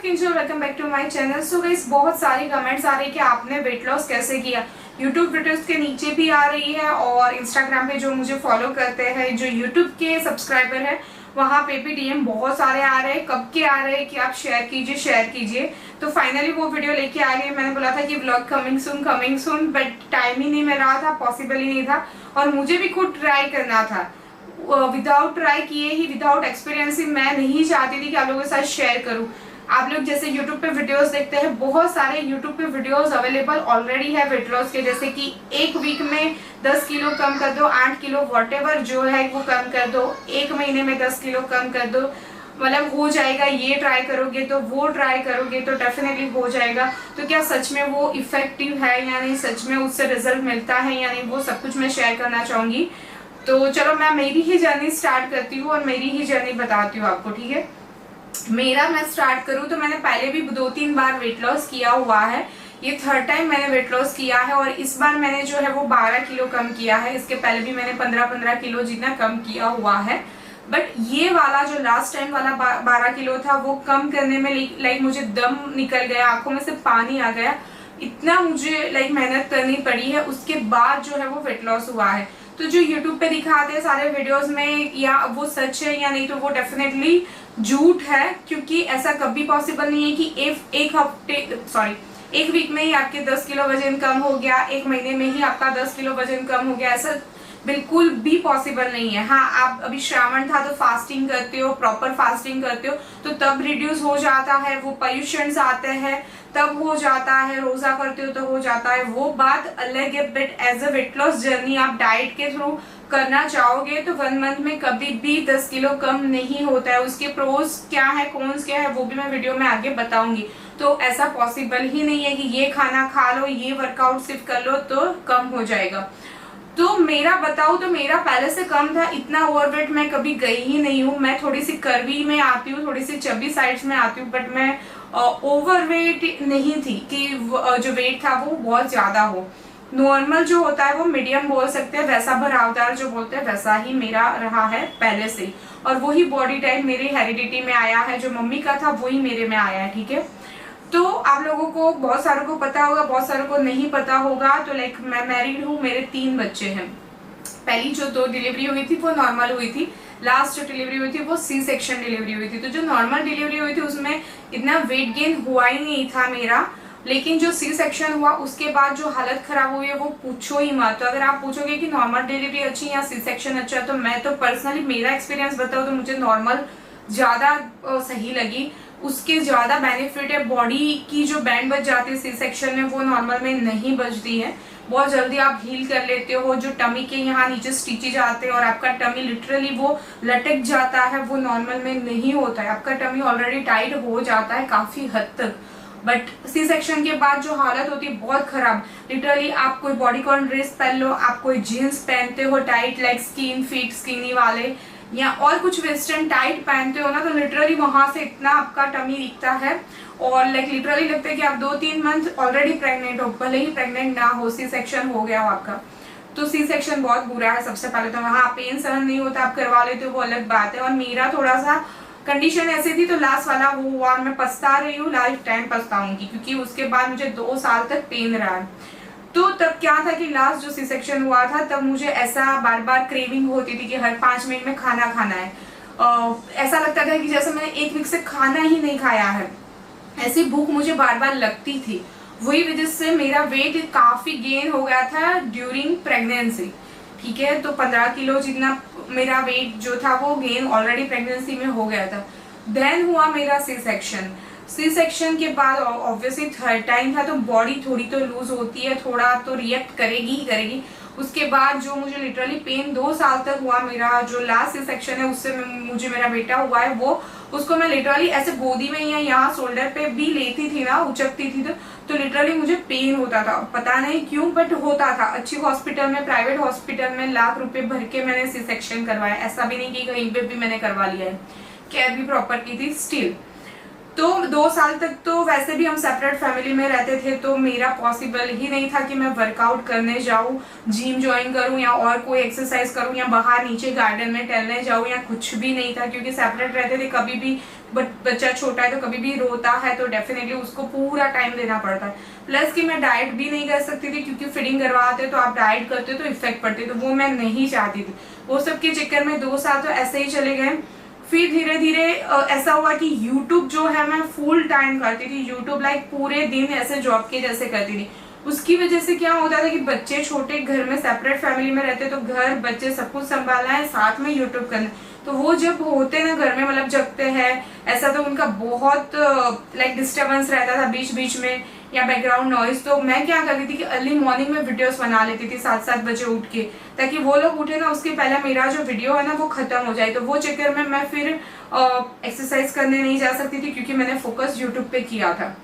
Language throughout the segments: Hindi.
Welcome back to my channel. So guys, बहुत सारी कमेंट्स आ रही है कि आपने वेट लॉस कैसे किया। यूट्यूब वीडियोस के नीचे भी आ रही है और इंस्टाग्राम पे जो मुझे फॉलो करते हैं, जो यूट्यूब के सब्सक्राइबर है, वहाँ पे भी डीएम बहुत सारे आ रहे हैं। कब के आ रहे हैं कि आप शेयर कीजिए। तो फाइनली वो वीडियो लेके आ गई। मैंने बोला था कि vlog coming soon, but time ही नहीं मिल रहा था, पॉसिबल ही नहीं था और मुझे भी खुद ट्राई करना था। विदाउट ट्राई किए ही, विदाउट एक्सपीरियंस ही मैं नहीं चाहती थी कि आप लोगों के साथ शेयर करूं। आप लोग जैसे YouTube पे वीडियोस देखते हैं, बहुत सारे YouTube पे वीडियोस अवेलेबल ऑलरेडी है वेट लॉस के, जैसे कि एक वीक में 10 किलो कम कर दो, 8 किलो वॉटेवर जो है वो कम कर दो, एक महीने में 10 किलो कम कर दो, मतलब हो जाएगा। ये ट्राई करोगे तो वो ट्राई करोगे तो डेफिनेटली हो जाएगा। तो क्या सच में वो इफेक्टिव है या नहीं, सच में उससे रिजल्ट मिलता है या नहीं, वो सब कुछ मैं शेयर करना चाहूंगी। तो चलो मैं मेरी ही जर्नी स्टार्ट करती हूँ और मेरी ही जर्नी बताती हूँ आपको, ठीक है। मेरा मैं स्टार्ट करूँ तो मैंने पहले भी 2-3 बार वेट लॉस किया हुआ है। ये थर्ड टाइम मैंने वेट लॉस किया है और इस बार मैंने जो है वो 12 किलो कम किया है। इसके पहले भी मैंने 15-15 किलो जितना कम किया हुआ है। बट ये वाला जो लास्ट टाइम वाला 12 किलो था, वो कम करने में लाइक मुझे दम निकल गया, आंखों में से पानी आ गया। इतना मुझे लाइक मेहनत करनी पड़ी है, उसके बाद जो है वो वेट लॉस हुआ है। तो जो यूट्यूब पे दिखाते हैं सारे वीडियोस में, या वो सच है या नहीं, तो वो डेफिनेटली झूठ है। क्योंकि ऐसा कभी पॉसिबल नहीं है कि एक वीक में ही आपके 10 किलो वजन कम हो गया, एक महीने में ही आपका 10 किलो वजन कम हो गया, ऐसा बिल्कुल भी पॉसिबल नहीं है। हाँ, आप अभी श्रावण था तो फास्टिंग करते हो, प्रॉपर फास्टिंग करते हो तो तब रिड्यूस हो जाता है, वो पोल्यूशंस आते हैं तब हो जाता है, रोजा करते हो तो हो जाता है, वो बात अलग है। But as a weight loss journey आप डाइट के थ्रू करना चाहोगे तो 1 मंथ में कभी भी 10 किलो कम नहीं होता है। उसके प्रोस क्या है, कॉन्स क्या है, वो भी मैं वीडियो में आगे बताऊंगी। तो ऐसा पॉसिबल ही नहीं है कि ये खाना खा लो, ये वर्कआउट सिर्फ कर लो तो कम हो जाएगा। तो मेरा बताऊं तो मेरा पहले से कम था, इतना ओवरवेट मैं कभी गई ही नहीं हूँ। मैं थोड़ी सी कर्वी में आती हूँ, थोड़ी सी चबी साइड्स में आती हूँ, बट मैं ओवरवेट नहीं थी कि जो वेट था वो बहुत ज्यादा हो। नॉर्मल जो होता है वो मीडियम बोल सकते हैं, वैसा भरावदार जो बोलते हैं वैसा ही मेरा रहा है पहले से। और वही बॉडी टाइप मेरी हेरिडिटी में आया है, जो मम्मी का था वही मेरे में आया है, ठीक है। तो आप लोगों को बहुत सारों को पता होगा, बहुत सारों को नहीं पता होगा। तो लाइक मैं मैरिड हूँ, मेरे 3 बच्चे हैं। पहली जो 2 डिलीवरी हुई थी वो नॉर्मल हुई थी, लास्ट जो डिलीवरी हुई थी वो सी सेक्शन डिलीवरी हुई थी। तो जो नॉर्मल डिलीवरी हुई थी उसमें इतना वेट गेन हुआ ही नहीं था मेरा, लेकिन जो सी सेक्शन हुआ उसके बाद जो हालत खराब हुई है वो पूछो ही मत। तो अगर आप पूछोगे कि नॉर्मल डिलीवरी अच्छी या सी सेक्शन अच्छा, तो मैं तो पर्सनली मेरा एक्सपीरियंस बताऊँ तो मुझे नॉर्मल ज्यादा सही लगी। उसके ज्यादा बेनिफिट है, बॉडी की जो बैंड बच जाती है सी सेक्शन में वो नॉर्मल में नहीं बचती है। बहुत जल्दी आप हील कर लेते हो। जो टमी के यहाँ नीचे स्टिचेज आते हैं और आपका टमी लिटरली वो लटक जाता है, वो नॉर्मल में नहीं होता है। आपका टमी ऑलरेडी टाइट हो जाता है काफी हद तक। बट सी सेक्शन के बाद जो हालत होती है बहुत खराब, लिटरली आप कोई बॉडीकॉन ड्रेस पहन लो, आप कोई जीन्स पहनते हो tight, like skin fit skinny वाले, या और कुछ वेस्टर्न टाइट पहनते हो ना, तो लिटरली वहां से इतना आपका टमी दिखता है और लाइक लिटरली लगता है कि आप 2-3 मंथ ऑलरेडी प्रेग्नेंट हो, भले ही प्रेग्नेंट ना हो, सी सेक्शन हो गया हो आपका। तो सी सेक्शन बहुत बुरा है। सबसे पहले तो वहाँ पेन सहन नहीं होता, आप करवा लेते हो वो अलग बात है। और मेरा थोड़ा सा कंडीशन ऐसी थी तो लास्ट वाला वो हुआ, मैं पछता रही हूँ, लाइफ टाइम पछताऊंगी, क्योंकि उसके बाद मुझे 2 साल तक पेन रहा है। तो तब क्या था कि लास्ट जो सी सेक्शन हुआ था तब मुझे ऐसा बार बार क्रेविंग होती थी कि हर 5 मिनट में खाना खाना है। ऐसा लगता था कि जैसे मैंने 1 वीक से खाना ही नहीं खाया है, ऐसी भूख मुझे बार बार लगती थी। वही वजह से मेरा वेट काफी गेन हो गया था ड्यूरिंग प्रेगनेंसी, ठीक है। तो 15 किलो जितना मेरा वेट जो था वो गेन ऑलरेडी प्रेगनेंसी में हो गया था। देन हुआ मेरा सी सेक्शन। सी सेक्शन के बाद ऑब्वियसली थर्ड टाइम था तो बॉडी थोड़ी तो लूज होती है, थोड़ा तो रिएक्ट करेगी ही करेगी। उसके बाद जो मुझे लिटरली पेन 2 साल तक हुआ, मेरा जो लास्ट सी सेक्शन है उससे मुझे मेरा बेटा हुआ है, वो उसको मैं लिटरली ऐसे गोदी में या यहाँ शोल्डर पे भी लेती थी ना, उचकती थी तो लिटरली मुझे पेन होता था, पता नहीं क्यों बट होता था। अच्छी हॉस्पिटल में, प्राइवेट हॉस्पिटल में लाख रुपए भर के मैंने सी सेक्शन करवाया, ऐसा भी नहीं कि कहीं पे भी मैंने करवा लिया है, केयर भी प्रॉपर की थी स्टिल। तो 2 साल तक तो वैसे भी हम सेपरेट फैमिली में रहते थे, तो मेरा पॉसिबल ही नहीं था कि मैं वर्कआउट करने जाऊँ, जिम ज्वाइन करूँ या और कोई एक्सरसाइज करूँ या बाहर नीचे गार्डन में टहलने जाऊँ या कुछ भी नहीं था, क्योंकि सेपरेट रहते थे। कभी भी बच्चा छोटा है तो कभी भी रोता है तो डेफिनेटली उसको पूरा टाइम देना पड़ता है। प्लस कि मैं डाइट भी नहीं कर सकती थी, क्योंकि फीडिंग करवाते तो आप डाइट करते तो इफेक्ट पड़ती, तो वो मैं नहीं चाहती थी। वो सब के चक्कर में 2 साल तो ऐसे ही चले गए। फिर धीरे धीरे ऐसा हुआ कि यूट्यूब जो है मैं फुल टाइम करती थी, यूट्यूब लाइक पूरे दिन ऐसे जॉब के जैसे करती थी। उसकी वजह से क्या होता था कि बच्चे छोटे, घर में सेपरेट फैमिली में रहते तो घर बच्चे सब कुछ संभालना है, साथ में यूट्यूब करना, तो वो जब होते ना घर में मतलब जगते हैं ऐसा, तो उनका बहुत लाइक डिस्टर्बेंस रहता था बीच बीच में या बैकग्राउंड नॉइज। तो मैं क्या करती थी कि अर्ली मॉर्निंग में वीडियोस बना लेती थी 7-7 बजे उठ के, ताकि वो लोग उठे ना उसके पहले मेरा जो वीडियो है ना वो खत्म हो जाए। तो वो चक्कर में मैं फिर एक्सरसाइज करने नहीं जा सकती थी, क्योंकि मैंने फोकस यूट्यूब पे किया था।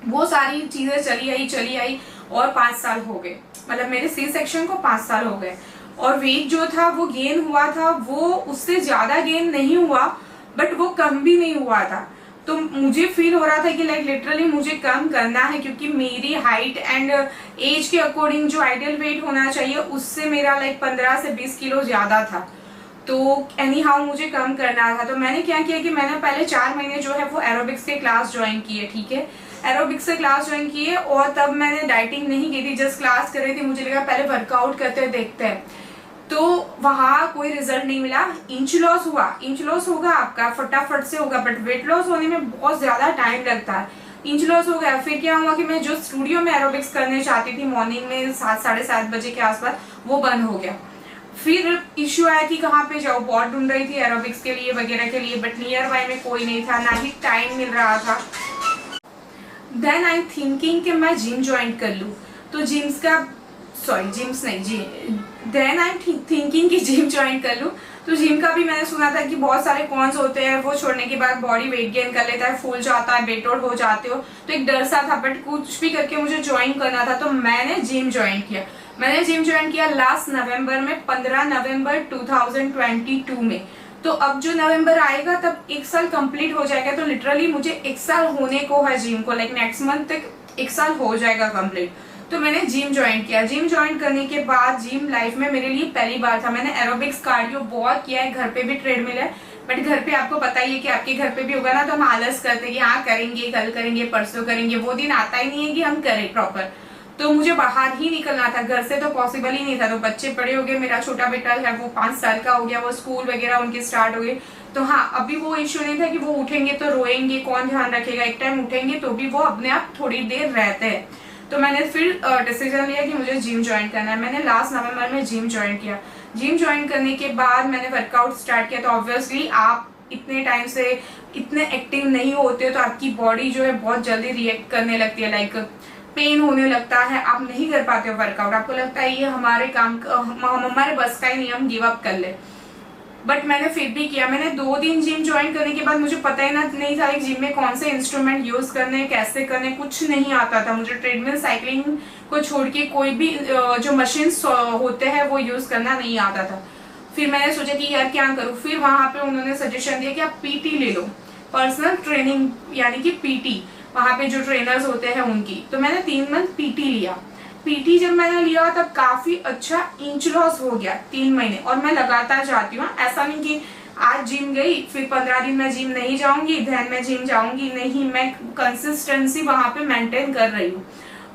वो सारी चीजें चली आई और 5 साल हो गए, मतलब मेरे सी सेक्शन को 5 साल हो गए। और वेट जो था वो गेन हुआ था, वो उससे ज्यादा गेन नहीं हुआ, बट वो कम भी नहीं हुआ था। तो मुझे फील हो रहा था कि लाइक लिटरली मुझे कम करना है, क्योंकि मेरी हाइट एंड एज के अकॉर्डिंग जो आइडियल वेट होना चाहिए उससे मेरा लाइक 15 से 20 किलो ज्यादा था। तो एनी हाउ मुझे कम करना था। तो मैंने क्या किया कि मैंने पहले 4 महीने जो है वो एरोबिक्स के क्लास ज्वाइन किए, ठीक है, एरोबिक्स से क्लास ज्वाइन किए। और तब मैंने डाइटिंग नहीं की थी, जस्ट क्लास कर रही थी। मुझे लगा पहले वर्कआउट करते देखते हैं, तो वहां कोई रिजल्ट नहीं मिला। इंच लॉस हुआ, इंच लॉस होगा आपका फटाफट से होगा, बट वेट लॉस होने में बहुत ज्यादा टाइम लगता है। इंच लॉस हो गया। फिर क्या हुआ कि मैं जो स्टूडियो में एरोबिक्स करने चाहती थी मॉर्निंग में 7-7:30 बजे के आसपास, वो बंद हो गया। फिर इश्यू आया कि कहाँ पे जाऊँ, बहुत ढूंढ रही थी एरोबिक्स के लिए वगैरह के लिए, बट नियर बाय में कोई नहीं था, ना ही टाइम मिल रहा था। देन आई थिंकिंग कि मैं जिम ज्वाइन कर लूँ। तो देन आई थिंकिंग कि जिम ज्वाइन कर लूँ। तो जिम का भी मैंने सुना था कि बहुत सारे कॉन्स होते हैं, वो छोड़ने के बाद बॉडी वेट गेन कर लेता है, फूल जाता है, वेट आउट हो जाते हो, तो एक डर सा था, बट कुछ भी करके मुझे ज्वाइन करना था। तो मैंने जिम ज्वाइन किया। मैंने जिम ज्वाइन किया लास्ट नवंबर में, 15 नवंबर 2022 में। तो अब जो नवंबर आएगा तब 1 साल कंप्लीट हो जाएगा। तो लिटरली मुझे 1 साल होने को है जिम को, लाइक नेक्स्ट मंथ तक 1 साल हो जाएगा कंप्लीट। तो मैंने जिम ज्वाइन किया। जिम ज्वाइन करने के बाद जिम लाइफ में मेरे लिए पहली बार था। मैंने एरोबिक्स कार्डियो बहुत किया है, घर पे भी ट्रेडमिल है, बट घर पे आपको पता ही है कि आपके घर पे भी होगा ना, तो हम आलस करते हैं कि हाँ करेंगे, कल करेंगे, परसों करेंगे, वो दिन आता ही नहीं है कि हम करें प्रॉपर। तो मुझे बाहर ही निकलना था, घर से तो पॉसिबल ही नहीं था। तो बच्चे बड़े हो गए, मेरा छोटा बेटा है वो 5 साल का हो गया, वो स्कूल वगैरह उनके स्टार्ट हो गए। तो हाँ, अभी वो इश्यू नहीं था कि वो उठेंगे तो रोएंगे, कौन ध्यान रखेगा। एक टाइम उठेंगे तो भी वो अपने आप थोड़ी देर रहते हैं। तो मैंने फिर डिसीजन लिया कि मुझे जिम ज्वाइन करना है। मैंने लास्ट नवंबर में जिम ज्वाइन किया। जिम ज्वाइन करने के बाद मैंने वर्कआउट स्टार्ट किया। तो ऑब्वियसली आप इतने टाइम से इतने एक्टिव नहीं होते हो, तो आपकी बॉडी जो है बहुत जल्दी रिएक्ट करने लगती है, लाइक पेन होने लगता है, आप नहीं कर पाते हो वर्कआउट, आपको लगता है ये हमारे हमारे बस का ही नहीं, हम गिव अप कर ले। बट मैंने फिर भी किया। मैंने 2 दिन जिम ज्वाइन करने के बाद मुझे पता ही नहीं था जिम में कौन से इंस्ट्रूमेंट यूज करने, कैसे करने, कुछ नहीं आता था मुझे। ट्रेडमिल, साइकिलिंग को छोड़ के कोई भी जो मशीन होते हैं वो यूज करना नहीं आता था। फिर मैंने सोचा कि यार क्या करूँ। फिर वहां पे उन्होंने सजेशन दिया कि आप पीटी ले लो, पर्सनल ट्रेनिंग यानी कि पीटी, वहां पे जो ट्रेनर्स होते हैं उनकी। तो मैंने 3 मंथ पीटी लिया। पीटी जब मैंने लिया तब काफी अच्छा इंच लॉस हो गया 3 महीने। और मैं लगातार जाती हूँ, ऐसा नहीं कि आज जिम गई फिर 15 दिन मैं जिम नहीं जाऊंगी, देन मैं जिम जाऊंगी, नहीं, मैं कंसिस्टेंसी वहां पे मेंटेन कर रही हूँ।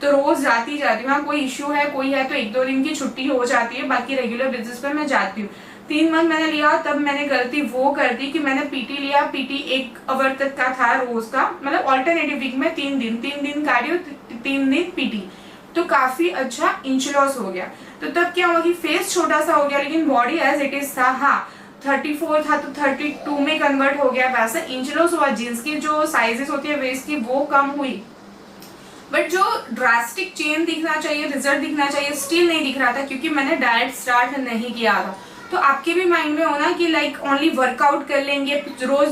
तो रोज जाती हूँ। हाँ, कोई इश्यू है, कोई है तो 1-2 दिन की छुट्टी हो जाती है, बाकी रेगुलर बेसिस पे मैं जाती हूँ। 3 मंथ मैंने लिया। तब मैंने गलती वो कर दी कि मैंने पीटी लिया। पीटी 1 आवर तक का था रोज का, मतलब ऑल्टरनेटिव वीक में 3 दिन कार्डियो, 3 दिन पीटी। तो काफी अच्छा इंच लॉस हो गया। तो तब क्या हुआ कि फेस छोटा सा हो गया, लेकिन बॉडी एज इट इज था। हाँ, 34 था तो 32 में कन्वर्ट हो गया, वैसा इंच लॉस हुआ। जींस की जो साइजेस होती है वेस्ट की वो कम हुई, बट जो ड्रास्टिक चेंज दिखना चाहिए, रिजल्ट दिखना चाहिए, स्टिल नहीं दिख रहा था, क्योंकि मैंने डाइट स्टार्ट नहीं किया था। तो आपके भी माइंड में होना कि लाइक ओनली वर्कआउट कर लेंगे, रोज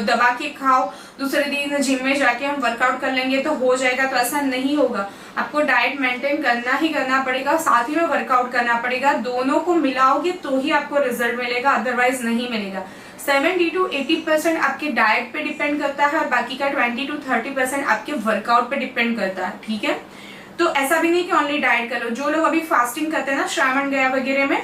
दबा के खाओ, दूसरे दिन जिम में जाके हम वर्कआउट कर लेंगे तो हो जाएगा, तो ऐसा नहीं होगा। आपको डाइट मेंटेन करना ही करना पड़ेगा, साथ ही में वर्कआउट करना पड़ेगा। दोनों को मिलाओगे तो ही आपको रिजल्ट मिलेगा, अदरवाइज नहीं मिलेगा। 70 to 80% आपके डाइट पे डिपेंड करता है और बाकी का 20 to 30% आपके वर्कआउट पे डिपेंड करता है, ठीक है। तो ऐसा भी नहीं कि ओनली डाइट कर लो। जो लोग अभी फास्टिंग करते हैं ना, श्रावण गया वगैरह में,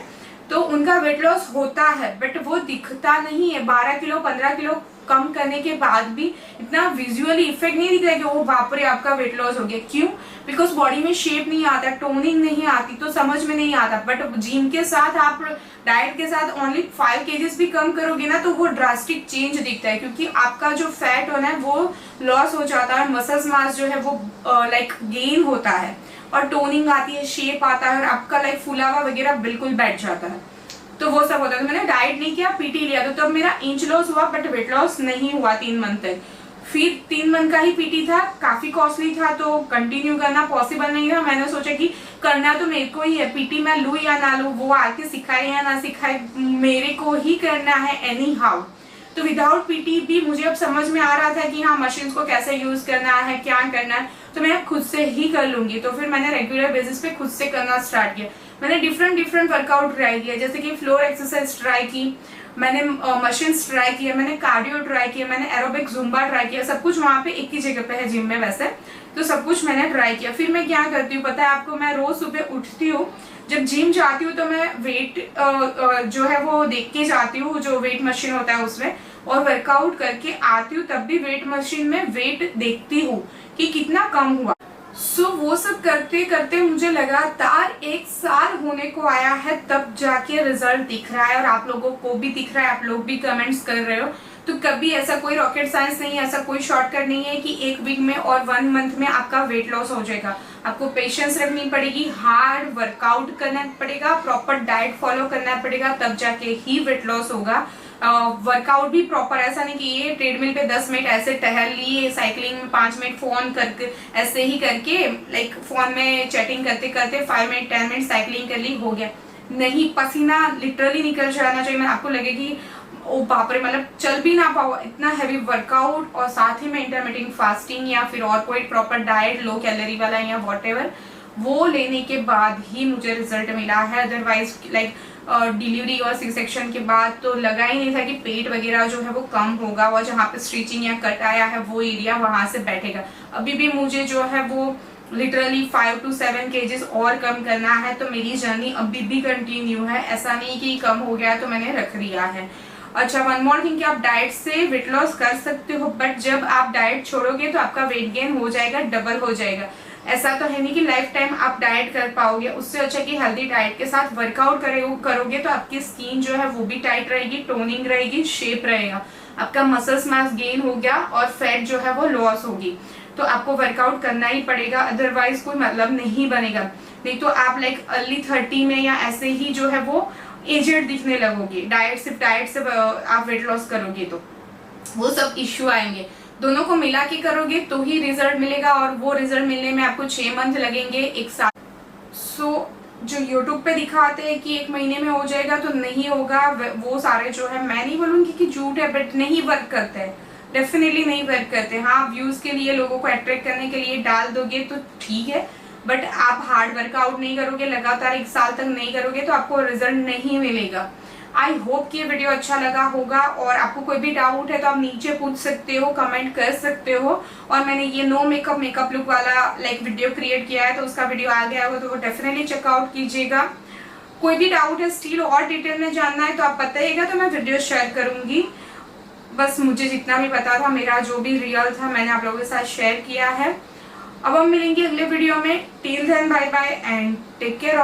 तो उनका वेट लॉस होता है, बट वो दिखता नहीं है। 12 किलो 15 किलो कम करने के बाद भी इतना विजुअली इफेक्ट नहीं दिख रहा है कि वो बाप रे आपका वेट लॉस हो गया। क्यों? बिकॉज बॉडी में शेप नहीं आता, टोनिंग नहीं आती, तो समझ में नहीं आता। बट जिम के साथ आप डाइट के साथ ओनली 5 kgs भी कम करोगे ना तो वो ड्रास्टिक चेंज दिखता है, क्योंकि आपका जो फैट होना है वो लॉस हो जाता है, मसल्स मास जो है वो लाइक गेन होता है और टोनिंग आती है, शेप आता है और आपका लाइक फुलावा वगैरह बिल्कुल बैठ जाता है। तो वो सब होता है। तो मैंने डाइट नहीं किया, पीटी लिया, तो तब मेरा इंच लॉस हुआ बट वेट लॉस नहीं हुआ 3 मंथ तक। फिर 3 मंथ का ही पीटी था, काफी कॉस्टली था, तो कंटिन्यू करना पॉसिबल नहीं था। मैंने सोचा कि करना तो मेरे को ही है, पीटी मैं लूँ या ना लूँ, वो आके सिखाए या ना सिखाए, मेरे को ही करना है एनी हाउ। तो विदाउट पीटी भी मुझे अब समझ में आ रहा था कि हाँ मशीन को कैसे यूज करना है, क्या करना है, तो मैं खुद से ही कर लूंगी। तो फिर मैंने रेगुलर बेसिस पे खुद से करना स्टार्ट किया। मैंने डिफरेंट वर्कआउट ट्राई किया, जैसे कि फ्लोर एक्सरसाइज ट्राई की, मैंने मशीन ट्राई किया, मैंने कार्डियो ट्राई किया, मैंने एरोबिक जुम्बा ट्राई किया। सब कुछ वहाँ पे एक ही जगह पे है जिम में वैसे, तो सब कुछ मैंने ट्राई किया। फिर मैं क्या करती हूँ पता है आपको, मैं रोज सुबह उठती हूँ, जब जिम जाती हूँ तो मैं वेट जो है वो देख के जाती हूँ, जो वेट मशीन होता है उसमें, और वर्कआउट करके आती हूँ, तब भी वेट मशीन में वेट देखती हूँ कि कितना कम हुआ। सो वो सब करते करते मुझे लगातार 1 साल होने को आया है, तब जाके रिजल्ट दिख रहा है और आप लोगों को भी दिख रहा है, आप लोग भी कमेंट्स कर रहे हो। तो कभी ऐसा कोई रॉकेट साइंस नहीं है, ऐसा कोई शॉर्टकट नहीं है कि 1 वीक में और 1 मंथ में आपका वेट लॉस हो जाएगा। आपको पेशेंस रखनी पड़ेगी, हार्ड वर्कआउट करना पड़ेगा, प्रॉपर डाइट फॉलो करना पड़ेगा, तब जाके ही वेट लॉस होगा। वर्कआउट भी प्रॉपर, ऐसा नहीं कि ये ट्रेडमिल पे 10 मिनट ऐसे टहल लिए, साइकिलिंग में 5 मिनट फोन करके ऐसे ही करके लाइक फोन में चैटिंग करते करते 5 मिनट 10 मिनट साइकिलिंग कर ली, हो गया। नहीं, पसीना लिटरली निकल जाना चाहिए। मैं आपको लगे कि ओ बाप रे, मतलब चल भी ना पाओ, इतना हैवी वर्कआउट और साथ ही में इंटरमिटेंट फास्टिंग या फिर और कोई प्रॉपर डाइट लो कैलोरी वाला या व्हाटएवर, वो लेने के बाद ही मुझे रिजल्ट मिला है। अदरवाइज लाइक डिलीवरी और सी सेक्शन के बाद तो लगा ही नहीं था कि पेट वगैरह जो है वो कम होगा, और जहाँ पे स्टिचिंग या कट आया है वो एरिया वहां से बैठेगा। अभी भी मुझे जो है वो लिटरली 5 to 7 kgs और कम करना है, तो मेरी जर्नी अभी भी कंटिन्यू है। ऐसा नहीं कि कम हो गया तो मैंने रख लिया है। अच्छा, वन मोर थिंग कि आप डाइट से वेट लॉस कर सकते हो, बट जब आप डाइट छोड़ोगे तो आपका वेट गेन हो जाएगा, डबल हो जाएगा। ऐसा तो है नहीं कि लाइफ टाइम आप डाइट कर पाओगे। उससे अच्छा कि हेल्दी डाइट के साथ वर्कआउट करोगे तो आपकी स्किन जो है वो भी टाइट रहेगी, टोनिंग रहेगी, शेप रहेगा, आपका मसल्स मास गेन हो गया और फैट जो है वो लॉस होगी। तो आपको वर्कआउट करना ही पड़ेगा, अदरवाइज कोई मतलब नहीं बनेगा। नहीं तो आप लाइक अर्ली 30 में या ऐसे ही जो है वो एजेड दिखने लगोगे। सिर्फ डाइट से आप वेट लॉस करोगे तो वो सब इश्यू आएंगे। दोनों को मिला के करोगे तो ही रिजल्ट मिलेगा, और वो रिजल्ट मिलने में आपको 6 मंथ लगेंगे, 1 साल। सो जो यूट्यूब पे दिखाते हैं कि 1 महीने में हो जाएगा, तो नहीं होगा। वो सारे जो है, मैं नहीं बोलूंगी कि झूठ है, बट नहीं वर्क करते हैं, डेफिनेटली नहीं वर्क करते। हाँ, व्यूज के लिए, लोगों को अट्रैक्ट करने के लिए डाल दोगे तो ठीक है, बट आप हार्ड वर्कआउट नहीं करोगे, लगातार 1 साल तक नहीं करोगे तो आपको रिजल्ट नहीं मिलेगा। आई होप कि ये वीडियो अच्छा लगा होगा, और आपको कोई भी डाउट है तो आप नीचे पूछ सकते हो, कमेंट कर सकते हो। और मैंने ये नो मेकअप लुक वाला लाइक वीडियो क्रिएट किया है, तो उसका वीडियो आ गया होगा, तो वो डेफिनेटली चेकआउट कीजिएगा। कोई भी डाउट है स्टिल और डिटेल में जानना है तो आप बताइएगा, तो मैं वीडियो शेयर करूंगी। बस मुझे जितना भी पता था, मेरा जो भी रियल था, मैंने आप लोगों के साथ शेयर किया है। अब हम मिलेंगे अगले वीडियो में। Till then bye bye and take care.